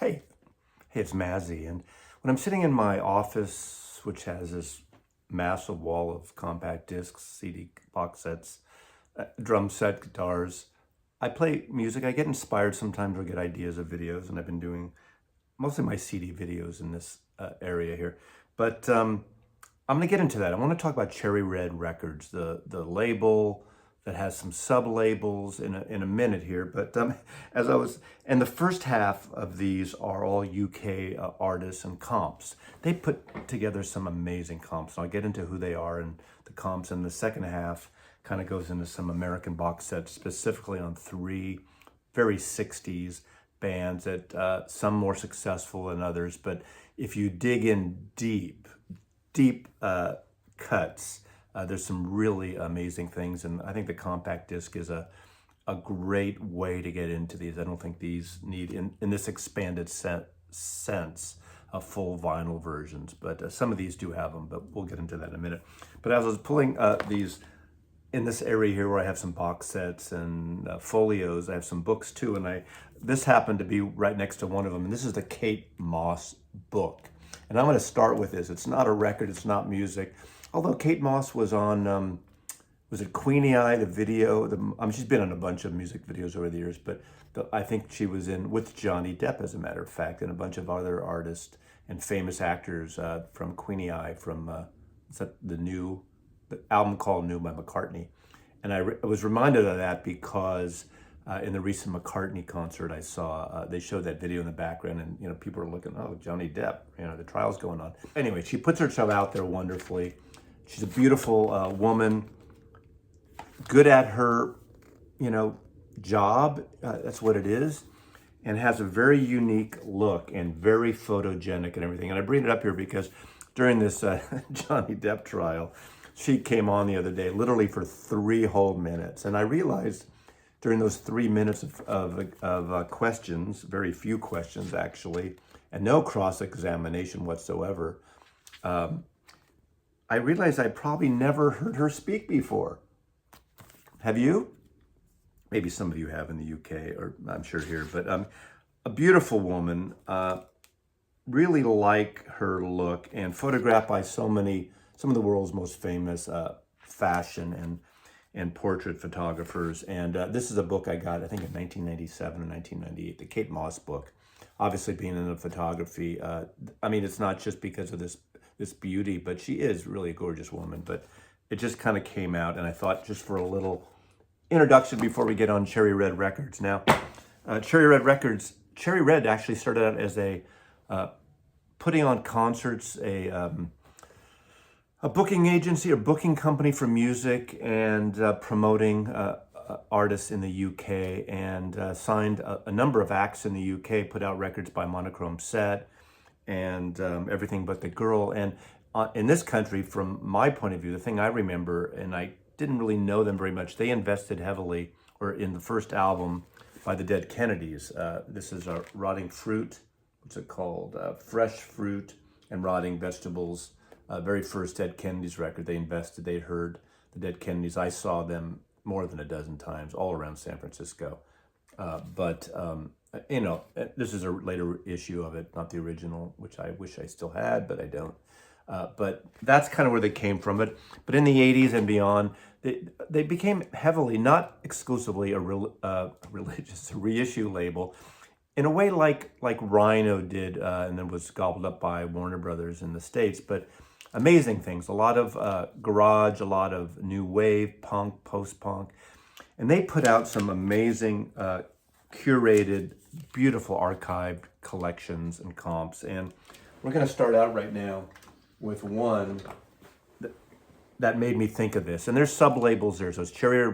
Hey, it's Mazzy. And when I'm sitting in my office, which has this massive wall of compact discs, CD box sets, drum set, guitars, I play music. I get inspired sometimes or get ideas of videos, and I've been doing mostly my CD videos in this area here. But I'm going to get into that. I want to talk about Cherry Red Records, the label that has some sub-labels in a minute here. But as I was, and the first half of these are all UK artists and comps. They put together some amazing comps. And I'll get into who they are and the comps. And the second half kind of goes into some American box sets, specifically on three very 60s bands that some more successful than others. But if you dig in deep cuts, there's some really amazing things, and I think the compact disc is a great way to get into these. I don't think these need, in this expanded sense, full vinyl versions, but some of these do have them, but we'll get into that in a minute. But as I was pulling these in this area here where I have some box sets and folios, I have some books too, and this happened to be right next to one of them, and this is the Kate Moss book. And I'm going to start with this. It's not a record, it's not music. Although Kate Moss was on, was it Queenie Eye, the video? She's been on a bunch of music videos over the years, but I think she was in with Johnny Depp, as a matter of fact, and a bunch of other artists and famous actors from Queenie Eye, from the album called New by McCartney. And I was reminded of that because in the recent McCartney concert I saw, they showed that video in the background, and people are looking, oh, Johnny Depp, the trial's going on. Anyway, she puts herself out there wonderfully. She's a beautiful woman, good at her, job. That's what it is, and has a very unique look and very photogenic and everything. And I bring it up here because during this Johnny Depp trial, she came on the other day, literally for 3 whole minutes, and I realized during those 3 minutes of questions, very few questions actually, and no cross-examination whatsoever, I realized I probably never heard her speak before. Have you? Maybe some of you have in the UK, or I'm sure here, but a beautiful woman, really like her look, and photographed by some of the world's most famous fashion and portrait photographers. And this is a book I got, I think in 1997 or 1998, the Kate Moss book. Obviously being in the photography, it's not just because of this beauty, but she is really a gorgeous woman. But it just kind of came out, and I thought just for a little introduction before we get on Cherry Red Records. Now, Cherry Red Records, Cherry Red actually started out as putting on concerts, a booking agency or booking company for music, and promoting artists in the UK, and signed a number of acts in the UK, put out records by Monochrome Set and Everything But the Girl. And in this country, from my point of view, the thing I remember, and I didn't really know them very much, they invested heavily, or in the first album by the Dead Kennedys. This is Rotting Fruit. What's it called? Fresh Fruit and Rotting Vegetables. Very first Dead Kennedys record. They'd heard the Dead Kennedys. I saw them more than a dozen times all around San Francisco. This is a later issue of it, not the original, which I wish I still had, but I don't. But that's kind of where they came from. But in the 80s and beyond, they became heavily, not exclusively a religious reissue label, in a way like Rhino did, and then was gobbled up by Warner Brothers in the States. But amazing things, a lot of garage, a lot of new wave, punk, post-punk. And they put out some amazing, curated, beautiful archived collections and comps. And we're going to start out right now with one that made me think of this. And there's sub-labels there. So it's Cherry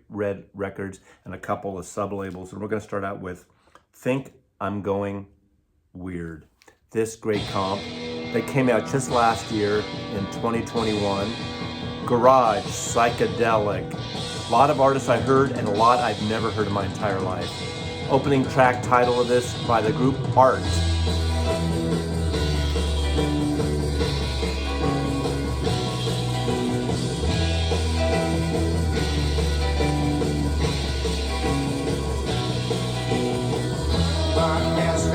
Red Records and a couple of sub-labels. And we're going to start out with Think I'm Going Weird. This great comp that came out just last year in 2021. Garage, psychedelic. A lot of artists I heard, and a lot I've never heard in my entire life. Opening track title of this by the group Art. Podcast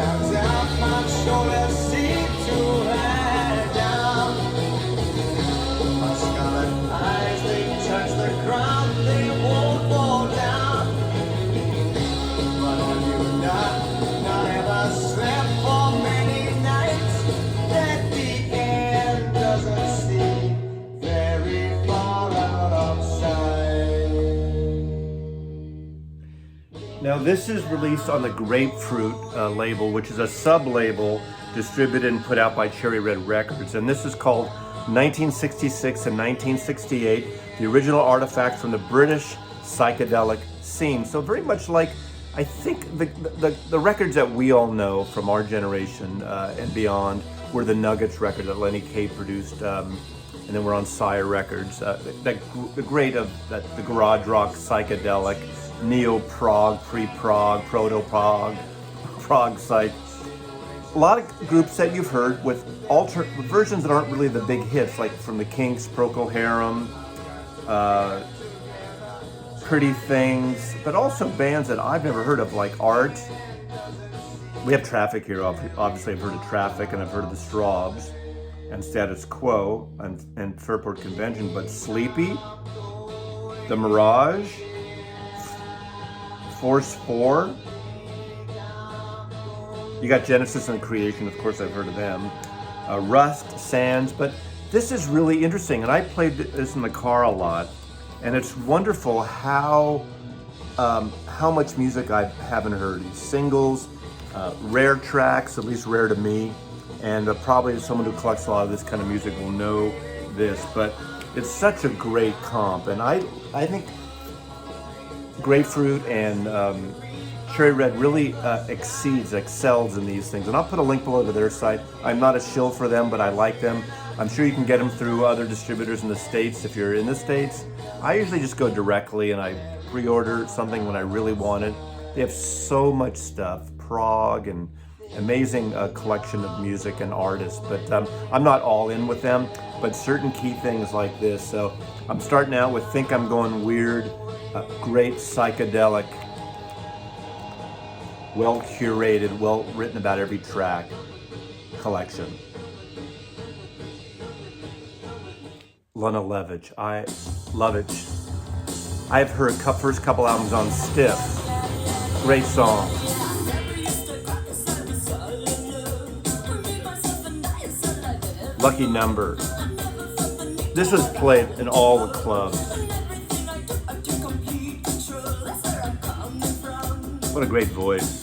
only seem to hang down. My scarlet eyes, they touch the ground, they won't fall down. But have you not ever slept for many nights, that the end doesn't seem very far out of sight? Now, this is released on the Grapefruit label, which is a sub-label distributed and put out by Cherry Red Records. And this is called 1966 and 1968, the original artifacts from the British psychedelic scene. So very much like, I think, the records that we all know from our generation and beyond were the Nuggets record that Lenny Kaye produced, and then we're on Sire Records. The garage rock, psychedelic, neo-prog, pre-prog, proto-prog, prog psych. A lot of groups that you've heard with versions that aren't really the big hits, like from the Kinks, Procol Harum, Pretty Things, but also bands that I've never heard of, like Art. We have Traffic here, obviously I've heard of Traffic, and I've heard of the Strawbs, and Status Quo, and Fairport Convention, but Sleepy, The Mirage, Force 4. You got Genesis and Creation, of course I've heard of them. Rust, Sands, but this is really interesting, and I played this in the car a lot, and it's wonderful how much music I haven't heard. These singles, rare tracks, at least rare to me, and probably someone who collects a lot of this kind of music will know this, but it's such a great comp, and I think Grapefruit and Cherry Red really excels in these things. And I'll put a link below to their site. I'm not a shill for them, but I like them. I'm sure you can get them through other distributors in the States if you're in the States. I usually just go directly and I pre-order something when I really want it. They have so much stuff, prog and amazing collection of music and artists, but I'm not all in with them, but certain key things like this. So I'm starting out with Think I'm Going Weird, great psychedelic, well curated, well written about every track collection. Lana Lovitch, I have heard first couple albums on Stiff, great song. Lucky Number. This was played in all the clubs. What a great voice.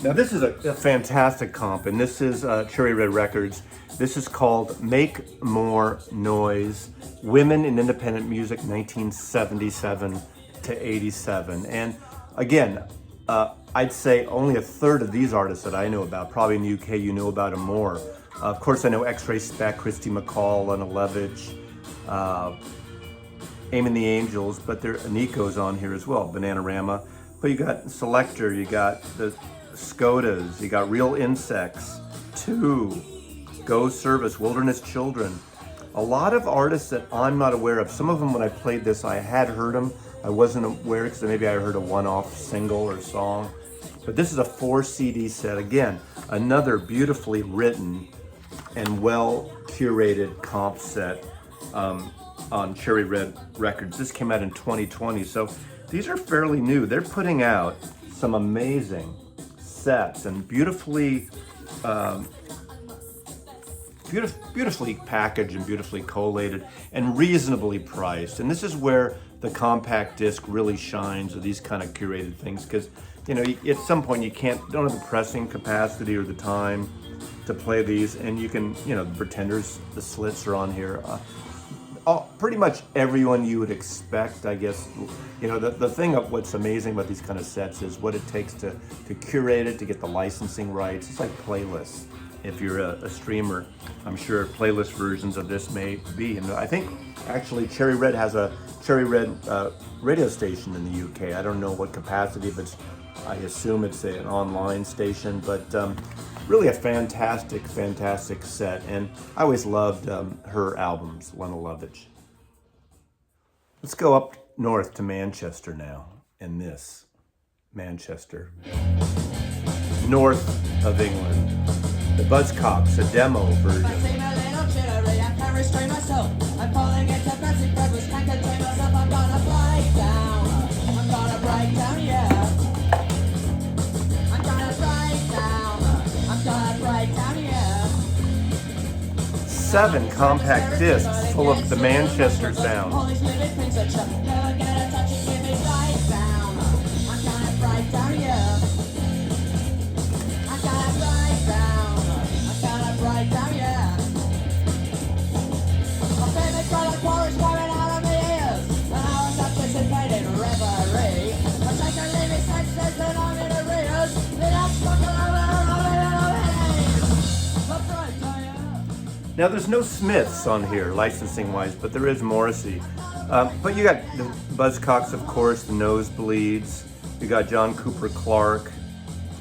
Now this is a fantastic comp, and this is Cherry Red Records. This is called Make More Noise, Women in Independent Music 1977 to 87. And again, I'd say only a third of these artists that I know about. Probably in the UK you know about them more. Of course I know X-Ray Speck, Christy McCall, Lana Lovitch, Aim the Angels, but Nico's on here as well, Bananarama. But you got Selector, you got the Skodas, you got Real Insects, 2, Go Service, Wilderness Children. A lot of artists that I'm not aware of. Some of them when I played this, I had heard them. I wasn't aware because maybe I heard a one-off single or song. But this is a 4 CD set. Again, another beautifully written and well curated comp set on Cherry Red Records. This came out in 2020, so these are fairly new. They're putting out some amazing sets and beautifully packaged and beautifully collated and reasonably priced. And this is where the compact disc really shines with these kind of curated things, because at some point you don't have the pressing capacity or the time to play these, and you can, the Pretenders, the Slits are on here. Pretty much everyone you would expect, I guess. The thing of what's amazing about these kind of sets is what it takes to curate it, to get the licensing rights. It's like playlists. If you're a streamer, I'm sure playlist versions of this may be. And I think actually Cherry Red has a Cherry Red radio station in the UK. I don't know what capacity, but I assume it's an online station. But really a fantastic set. And I always loved her albums, Lena Lovitch. Let's go up north to Manchester now, in this Manchester, north of England. The Buzzcocks, a demo version. I'm falling into fancy breakfast, can't contain myself, I'm gonna break down. I'm gonna break down, yeah. I'm gonna break down. I'm gonna break down, yeah. 7 compact discs full of the Manchester sound. Polish living picture, never get a touch and give me right down. I'm gonna break down, yeah. I'm gonna break down. I'm gonna break down, yeah. My favorite color chorus coming out of my ears, and I was anticipating reverie. I take a living senses that I'm in arrears, and I'm stuck over Now there's no Smiths on here, licensing wise, but there is Morrissey. But you got the Buzzcocks, of course, the Nosebleeds. You got John Cooper Clarke,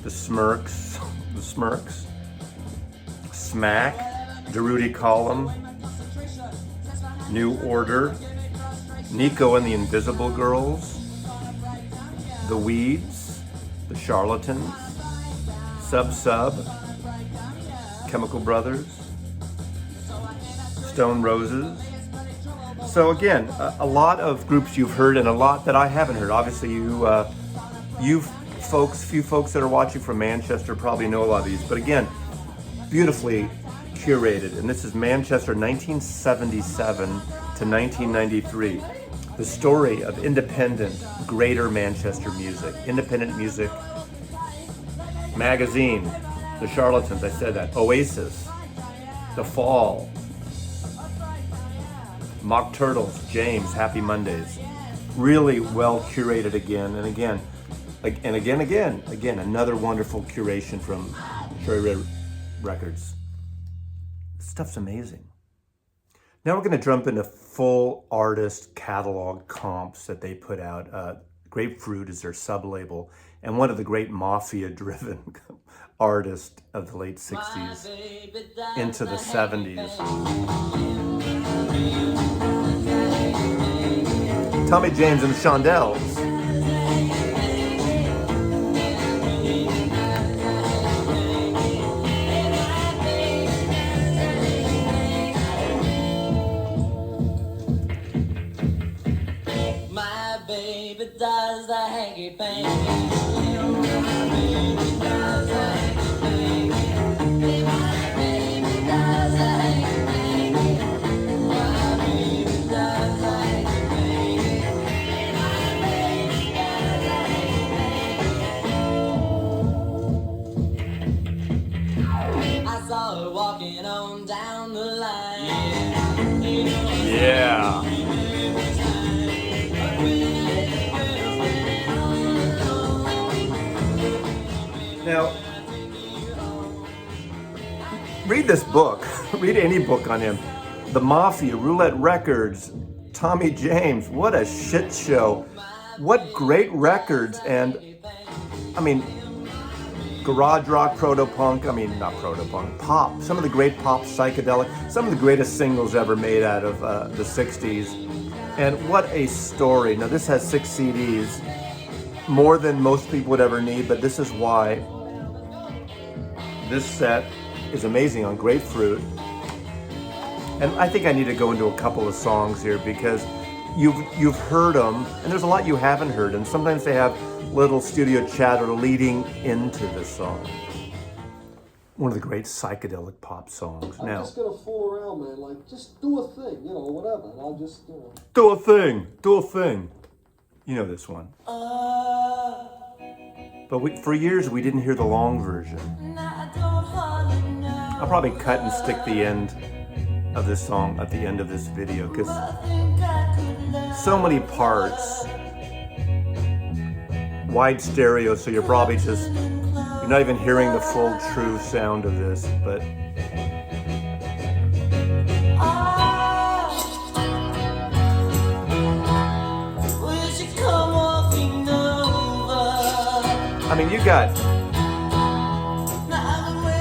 the Smirks, Smack, Durutti Column, New Order, Nico and the Invisible Girls, The Weeds, The Charlatans, Sub, Chemical Brothers, Stone Roses. So again, a lot of groups you've heard and a lot that I haven't heard. Obviously, few folks that are watching from Manchester probably know a lot of these. But again, beautifully curated. And this is Manchester 1977 to 1993. The story of independent, greater Manchester music. Independent music magazine. The Charlatans, I said that. Oasis. The Fall. Mock Turtles, James, Happy Mondays. Really well curated again, another wonderful curation from Cherry Red Records. This stuff's amazing. Now we're gonna jump into full artist catalog comps that they put out. Grapefruit is their sub-label, and one of the great mafia-driven artists of the late 60s into the 70s. Tommy James and the Shondells. My baby does the hanky panky. My baby does the hanky panky. My baby does the hanky panky. My baby does the hanky panky. My baby does the hanky panky. I saw her walking on down the line. Yeah. Now, read this book. Read any book on him. The Mafia, Roulette Records, Tommy James. What a shit show. What great records. And, I mean, garage rock, proto-punk, not proto-punk, pop. Some of the great pop, psychedelic. Some of the greatest singles ever made out of the 60s. And what a story. Now, this has 6 CDs. More than most people would ever need, but this is why this set is amazing on Grapefruit. And I think I need to go into a couple of songs here because you've heard them, and there's a lot you haven't heard, and sometimes they have little studio chatter leading into the song. One of the great psychedelic pop songs. I'm Now, just gonna fool around, man. Like, just do a thing, whatever. And I'll just, do a thing. You know this one. But for years we didn't hear the long version. I'll probably cut and stick the end of this song at the end of this video because so many parts. Wide stereo, so you're probably just, You're not even hearing the full, true sound of this, but I mean, you got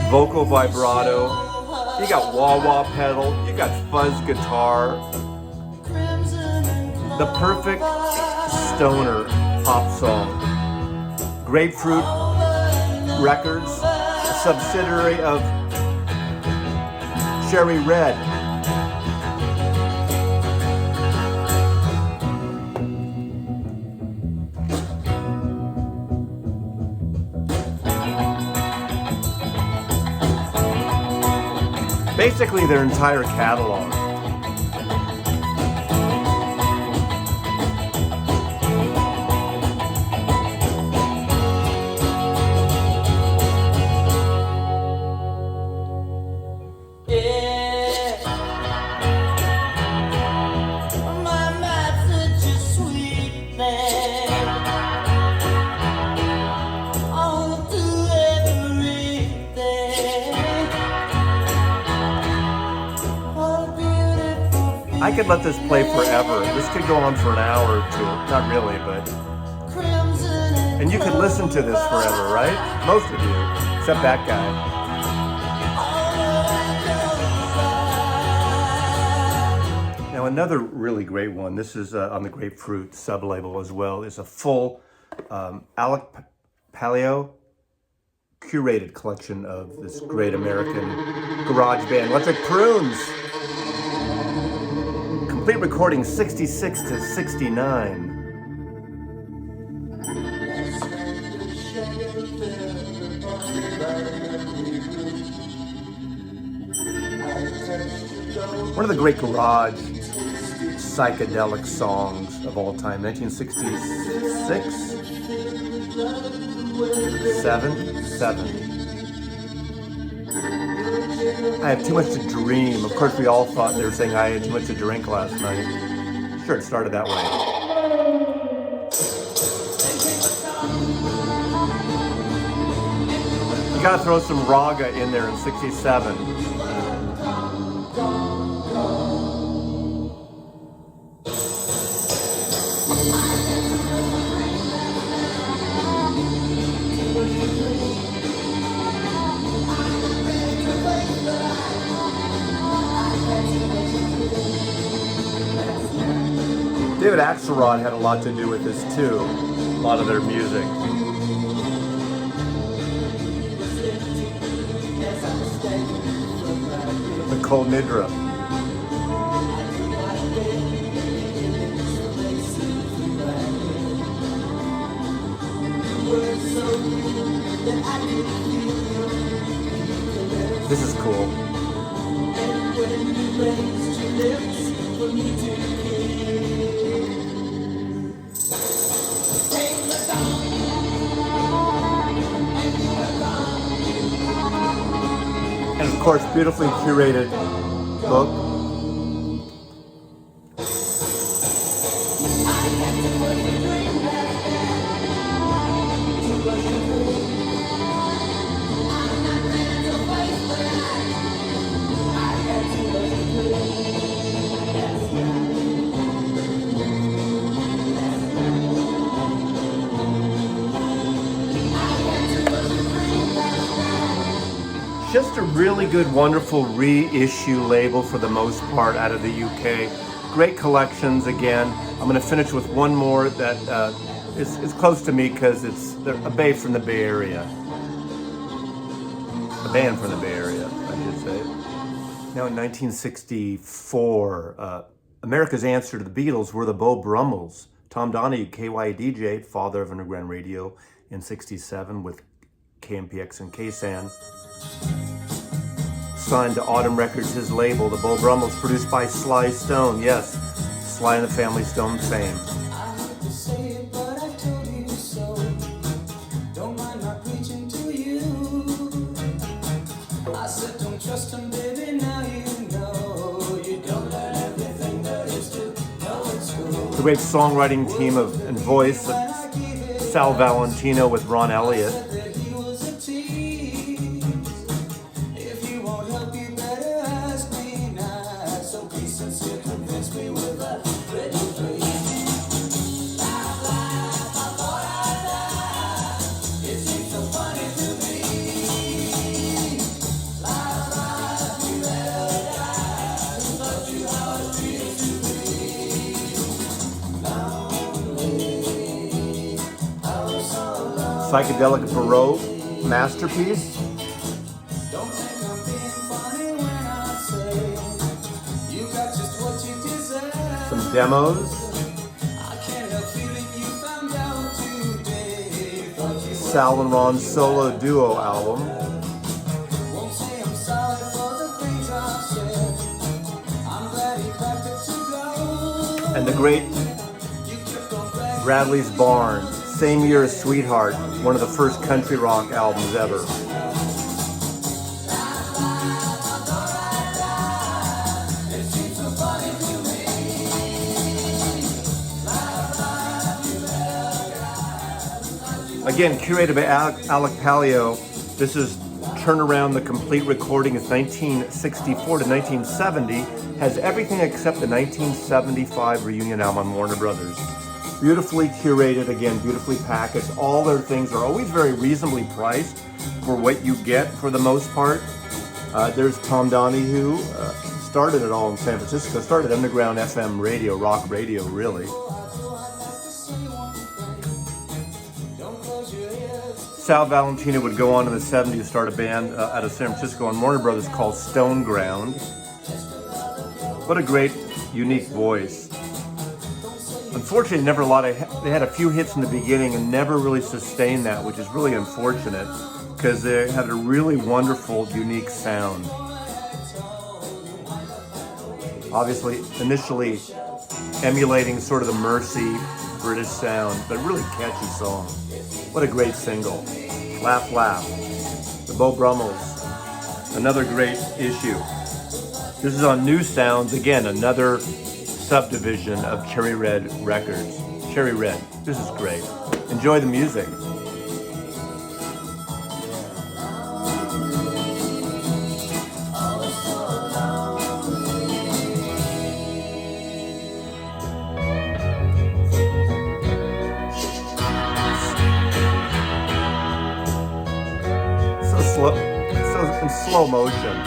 vocal vibrato, you got wah-wah pedal, you got fuzz guitar, the perfect stoner pop song. Grapefruit Records, a subsidiary of Cherry Red. Basically their entire catalog. I could let this play forever. This could go on for an hour or two. Not really, but... And you could listen to this forever, right? Most of you, except that guy. Now another really great one, this is on the Grapefruit sub-label as well, is a full Alec Palio curated collection of this great American garage band, Electric Prunes. Complete recording 66 to 69. One of the great garage psychedelic songs of all time, 1966? 7? I have too much to dream. Of course, we all thought they were saying I had too much to drink last night. Sure, it started that way. You gotta throw some raga in there in 67. David Axelrod had a lot to do with this too, a lot of their music. The Kol Nidra. This is cool. And of course, beautifully curated book. Just a really good, wonderful reissue label for the most part out of the UK. Great collections again. I'm going to finish with one more that is close to me because it's a band from the Bay Area. A band from the Bay Area, I should say. Now in 1964, America's answer to the Beatles were the Beau Brummels. Tom Donahue, KYDJ, father of underground radio in 67 with KMPX and KSAN. Signed to Autumn Records, his label, the Beau Brummels, produced by Sly Stone. Yes, Sly and the Family Stone fame. I hate to say it, but I told you so. Don't mind not preaching to you. I said don't trust him, baby, now you know. You don't learn everything there is to know at school. The great songwriting team and voice of Sal Valentino with Ron Elliott. That he was a teacher. psychedelic Baroque masterpiece. Don't think I'm being funny when I say you got just what you deserve. Some demos. I can't help feeling you found out today. Thought you Sal and Ron's solo duo album. won't say I'm sorry for the things I've said. I'm glad he packed it to go. And the great You kept on bragging. Bradley's Barn. Same year as Sweetheart, one of the first country rock albums ever. Again, curated by Alec Palio. This is Turnaround, the complete recording. It's 1964 to 1970. Has everything except the 1975 reunion album on Warner Brothers. Beautifully curated, again, beautifully packaged. All their things are always very reasonably priced for what you get for the most part. There's Tom Donahue. Started it all in San Francisco. Started underground FM radio, rock radio, really. Sal Valentino would go on in the 70s to start a band out of San Francisco on Warner Brothers called Stone Ground. What a great, unique voice. Unfortunately, they had a few hits in the beginning and never really sustained that, which is really unfortunate because they had a really wonderful, unique sound. Obviously, initially emulating sort of the Mercy British sound, but really catchy song. What a great single. Laugh, Laugh. The Beau Brummels. Another great issue. This is on New Sounds, again, another subdivision of Cherry Red Records. Cherry Red. This is great. Enjoy the music. So in slow motion.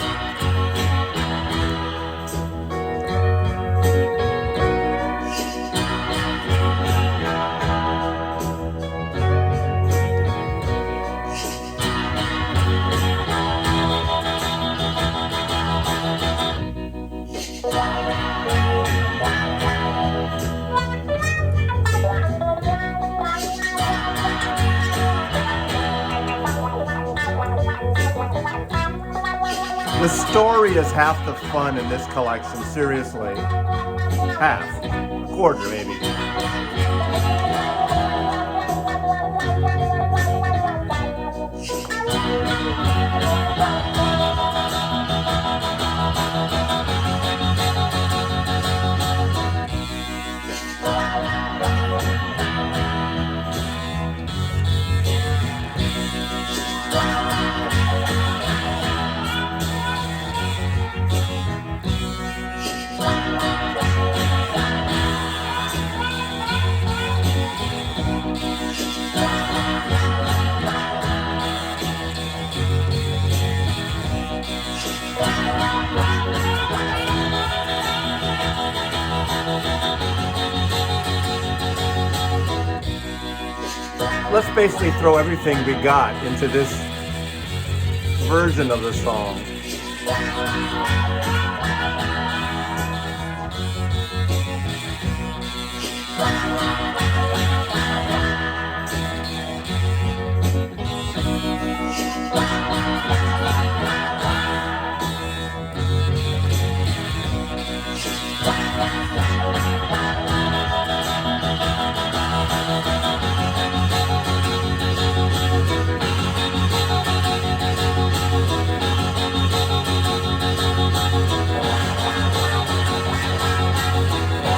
The story is half the fun in this collection, seriously. Half. A quarter, maybe. Let's basically throw everything we got into this version of the song.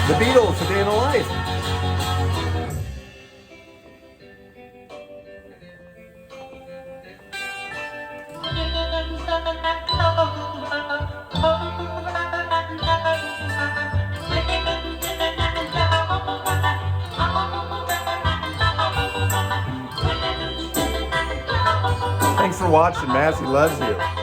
The Beatles, A Day in the Life. Thanks for watching. Massey loves you.